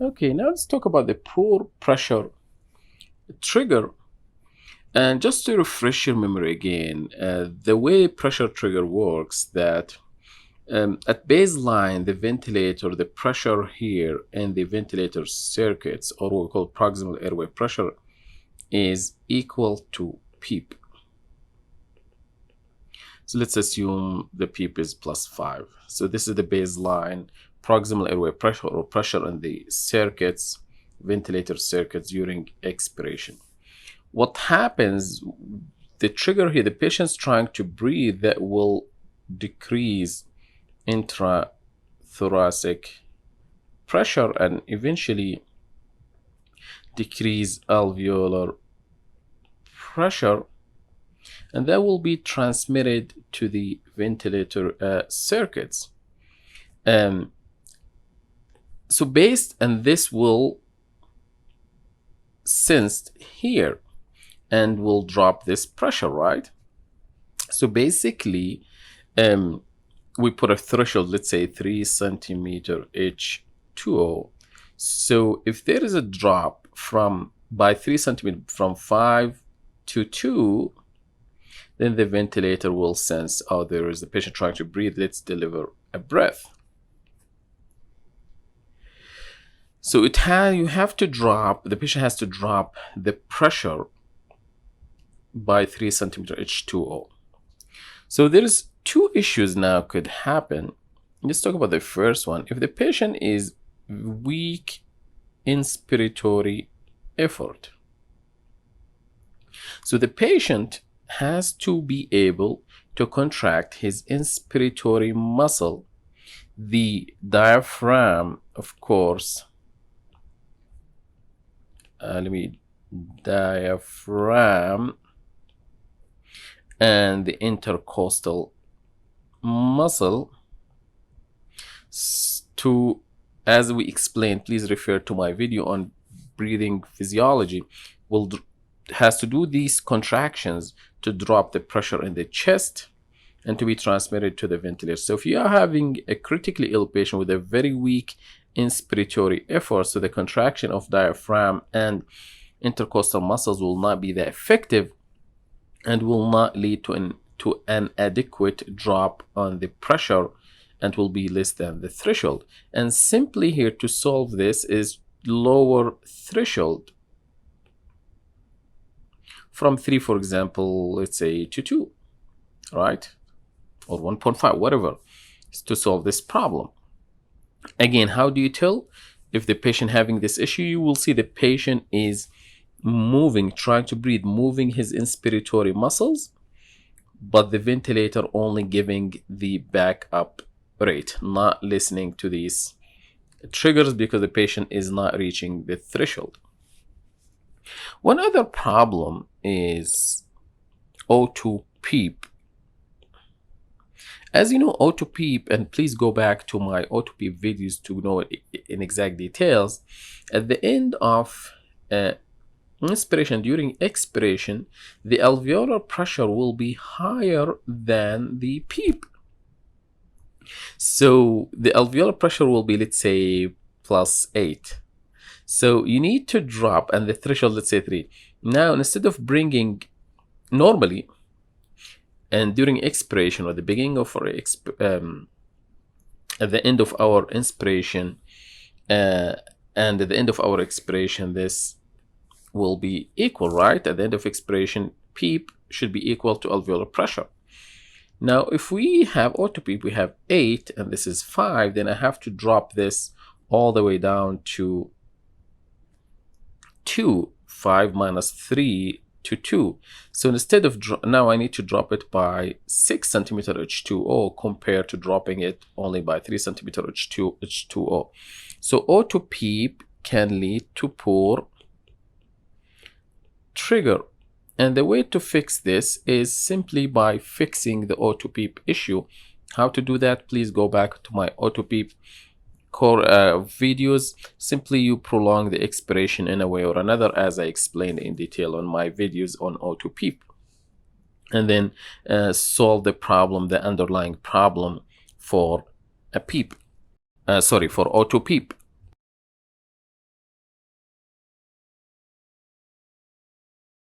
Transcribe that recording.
Okay, now let's talk about the poor pressure trigger. And just to refresh your memory again, the way pressure trigger works that at baseline, the ventilator, the pressure here in the ventilator circuits, or what we call proximal airway pressure, is equal to PEEP. So let's assume the PEEP is +5. So this is the baseline proximal airway pressure, or pressure in the circuits, ventilator circuits during expiration. What happens, the trigger here, the patient's trying to breathe, that will decrease intrathoracic pressure and eventually decrease alveolar pressure, and that will be transmitted to the ventilator circuits. So based on this will sensed here and will drop this pressure, right? So basically we put a threshold, let's say 3 centimeter H2O. So if there is a drop by 3 centimeter from 5 to 2, then the ventilator will sense, oh, there is the patient trying to breathe, let's deliver a breath. So the patient has to drop the pressure by 3 centimeter H2O. So there's two issues now could happen. Let's talk about the first one. If the patient is weak inspiratory effort, so the patient has to be able to contract his inspiratory muscle, the diaphragm, of course. Diaphragm and the intercostal muscle to, as we explained, please refer to my video on breathing physiology, has to do these contractions to drop the pressure in the chest and to be transmitted to the ventilator. So if you are having a critically ill patient with a very weak inspiratory effort, so the contraction of diaphragm and intercostal muscles will not be that effective and will not lead to an adequate drop on the pressure and will be less than the threshold. And simply here to solve this is lower threshold from 3, for example, let's say to 2, right? Or 1.5, whatever, to solve this problem. Again, how do you tell if the patient having this issue? You will see the patient is moving, trying to breathe, moving his inspiratory muscles, but the ventilator only giving the backup rate, not listening to these triggers because the patient is not reaching the threshold. One other problem is O2 PEEP. As you know, O2 PEEP, and please go back to my O2 PEEP videos to know it in exact details. At the end of inspiration, during expiration, the alveolar pressure will be higher than the PEEP. So the alveolar pressure will be, let's say, +8. So you need to drop, and the threshold, let's say 3. Now, instead of bringing normally, and during expiration, or the beginning of our at the end of our inspiration and at the end of our expiration, this will be equal, right? At the end of expiration, PEEP should be equal to alveolar pressure. Now, if we have O2 PEEP, we have 8 and this is 5, then I have to drop this all the way down to 2. 5 minus 3 to 2. So instead of now I need to drop it by 6 centimeter H2O compared to dropping it only by 3 centimeter H2O. So O2 PEEP can lead to poor trigger, and the way to fix this is simply by fixing the O2 PEEP issue. How to do that? Please go back to my O2 PEEP core videos. Simply you prolong the expiration in a way or another, as I explained in detail on my videos on O2 PEEP, and then solve the problem, the underlying problem for a PEEP, for O2 PEEP.